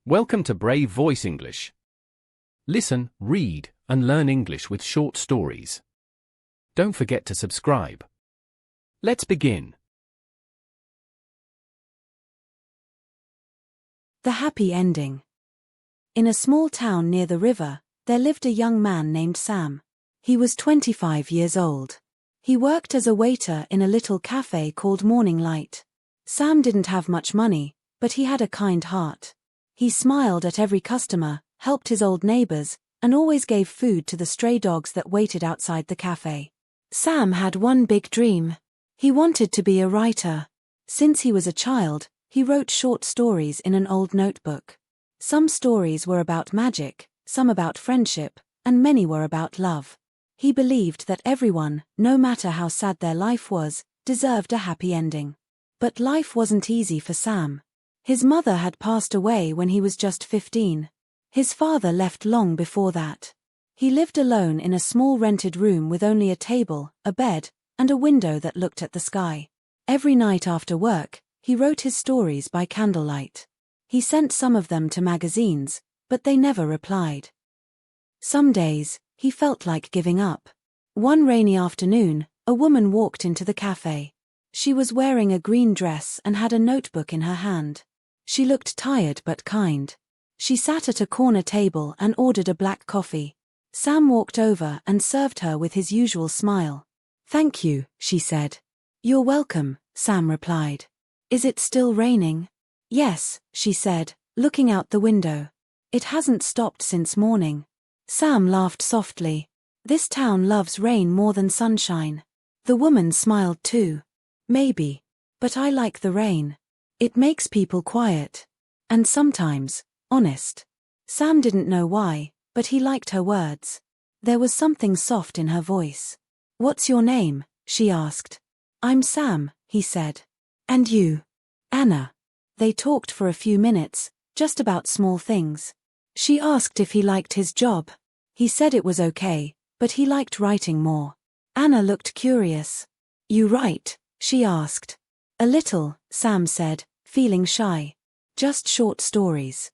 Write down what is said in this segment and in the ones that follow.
Welcome to Brave Voice English. Listen, read, and learn English with short stories. Don't forget to subscribe. Let's begin. The happy ending. In a small town near the river, there lived a young man named Sam. He was 25 years old. He worked as a waiter in a little cafe called Morning Light. Sam didn't have much money, but he had a kind heart. He smiled at every customer, helped his old neighbors, and always gave food to the stray dogs that waited outside the cafe. Sam had one big dream. He wanted to be a writer. Since he was a child, he wrote short stories in an old notebook. Some stories were about magic, some about friendship, and many were about love. He believed that everyone, no matter how sad their life was, deserved a happy ending. But life wasn't easy for Sam. His mother had passed away when he was just 15. His father left long before that. He lived alone in a small rented room with only a table, a bed, and a window that looked at the sky. Every night after work, he wrote his stories by candlelight. He sent some of them to magazines, but they never replied. Some days, he felt like giving up. One rainy afternoon, a woman walked into the cafe. She was wearing a green dress and had a notebook in her hand. She looked tired but kind. She sat at a corner table and ordered a black coffee. Sam walked over and served her with his usual smile. "Thank you," she said. "You're welcome," Sam replied. "Is it still raining?" "Yes," she said, looking out the window. "It hasn't stopped since morning." Sam laughed softly. "This town loves rain more than sunshine." The woman smiled too. "Maybe. But I like the rain. It makes people quiet. And sometimes, honest." Sam didn't know why, but he liked her words. There was something soft in her voice. "What's your name?" she asked. "I'm Sam," he said. "And you?" "Anna." They talked for a few minutes, just about small things. She asked if he liked his job. He said it was okay, but he liked writing more. Anna looked curious. "You write?" she asked. "A little," Sam said, feeling shy. "Just short stories."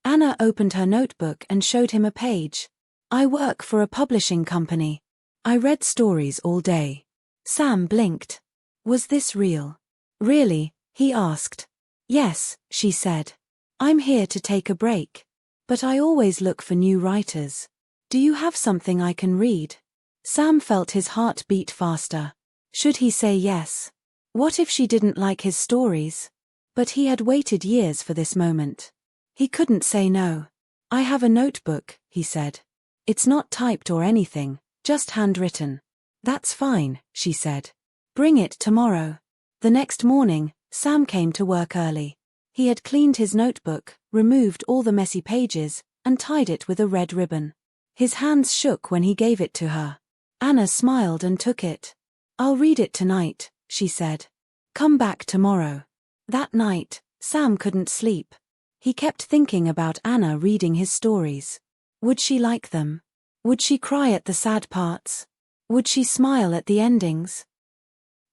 Anna opened her notebook and showed him a page. "I work for a publishing company. I read stories all day." Sam blinked. Was this real? "Really?" he asked. "Yes," she said. "I'm here to take a break. But I always look for new writers. Do you have something I can read?" Sam felt his heart beat faster. Should he say yes? What if she didn't like his stories? But he had waited years for this moment. He couldn't say no. "I have a notebook," he said. "It's not typed or anything, just handwritten." "That's fine," she said. "Bring it tomorrow." The next morning, Sam came to work early. He had cleaned his notebook, removed all the messy pages, and tied it with a red ribbon. His hands shook when he gave it to her. Anna smiled and took it. "I'll read it tonight," she said. "Come back tomorrow." That night, Sam couldn't sleep. He kept thinking about Anna reading his stories. Would she like them? Would she cry at the sad parts? Would she smile at the endings?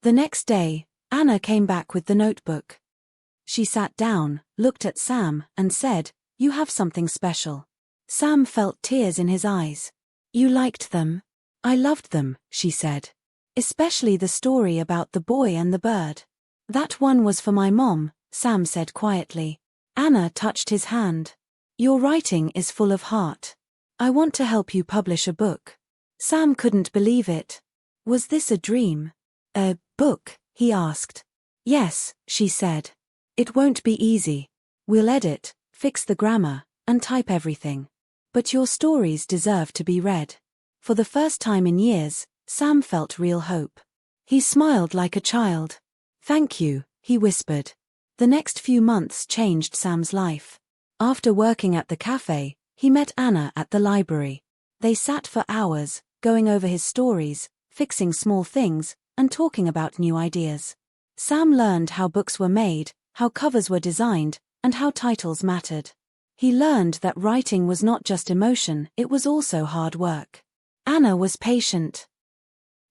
The next day, Anna came back with the notebook. She sat down, looked at Sam, and said, "You have something special." Sam felt tears in his eyes. "You liked them?" "I loved them," she said. "Especially the story about the boy and the bird." "That one was for my mom," Sam said quietly. Anna touched his hand. "Your writing is full of heart. I want to help you publish a book." Sam couldn't believe it. Was this a dream? "A book?" he asked. "Yes," she said. "It won't be easy. We'll edit, fix the grammar, and type everything. But your stories deserve to be read." For the first time in years, Sam felt real hope. He smiled like a child. "Thank you," he whispered. The next few months changed Sam's life. After working at the cafe, he met Anna at the library. They sat for hours, going over his stories, fixing small things, and talking about new ideas. Sam learned how books were made, how covers were designed, and how titles mattered. He learned that writing was not just emotion, it was also hard work. Anna was patient.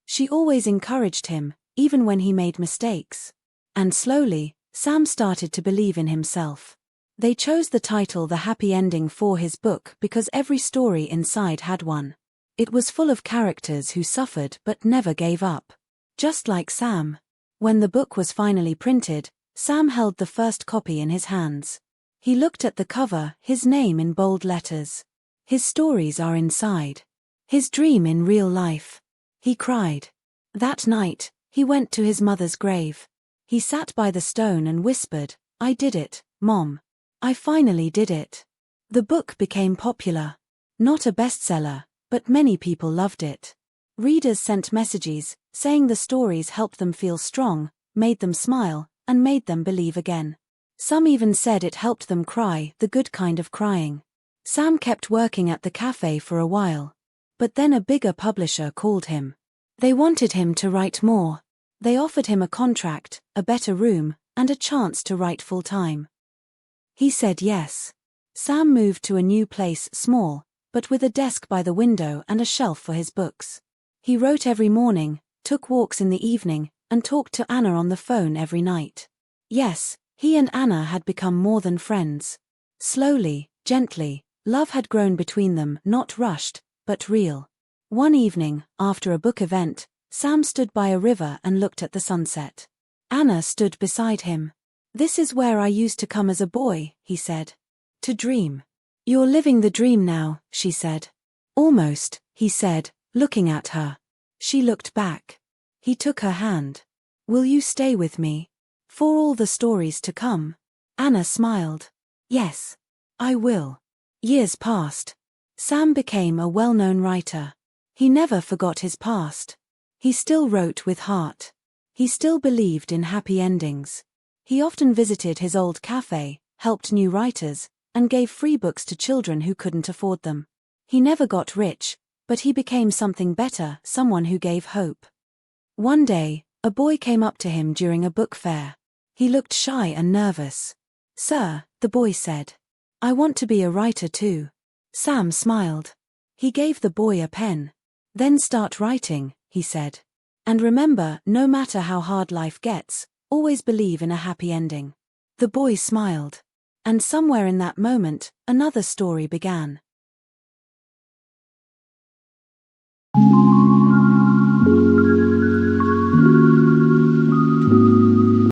She always encouraged him, even when he made mistakes. And slowly, Sam started to believe in himself. They chose the title The Happy Ending for his book because every story inside had one. It was full of characters who suffered but never gave up. Just like Sam. When the book was finally printed, Sam held the first copy in his hands. He looked at the cover, his name in bold letters. His stories are inside. His dream in real life. He cried. That night, he went to his mother's grave. He sat by the stone and whispered, "I did it, Mom. I finally did it." The book became popular. Not a bestseller, but many people loved it. Readers sent messages, saying the stories helped them feel strong, made them smile, and made them believe again. Some even said it helped them cry, the good kind of crying. Sam kept working at the cafe for a while. But then a bigger publisher called him. They wanted him to write more. They offered him a contract, a better room, and a chance to write full-time. He said yes. Sam moved to a new place, small, but with a desk by the window and a shelf for his books. He wrote every morning, took walks in the evening, and talked to Anna on the phone every night. Yes, he and Anna had become more than friends. Slowly, gently, love had grown between them, not rushed, but real. One evening, after a book event, Sam stood by a river and looked at the sunset. Anna stood beside him. "This is where I used to come as a boy," he said. "To dream." "You're living the dream now," she said. "Almost," he said, looking at her. She looked back. He took her hand. "Will you stay with me? For all the stories to come?" Anna smiled. "Yes. I will." Years passed. Sam became a well-known writer. He never forgot his past. He still wrote with heart. He still believed in happy endings. He often visited his old cafe, helped new writers, and gave free books to children who couldn't afford them. He never got rich, but he became something better, someone who gave hope. One day, a boy came up to him during a book fair. He looked shy and nervous. "Sir," the boy said, "I want to be a writer too." Sam smiled. He gave the boy a pen. "Then start writing," he said. "And remember, no matter how hard life gets, always believe in a happy ending." The boy smiled. And somewhere in that moment, another story began.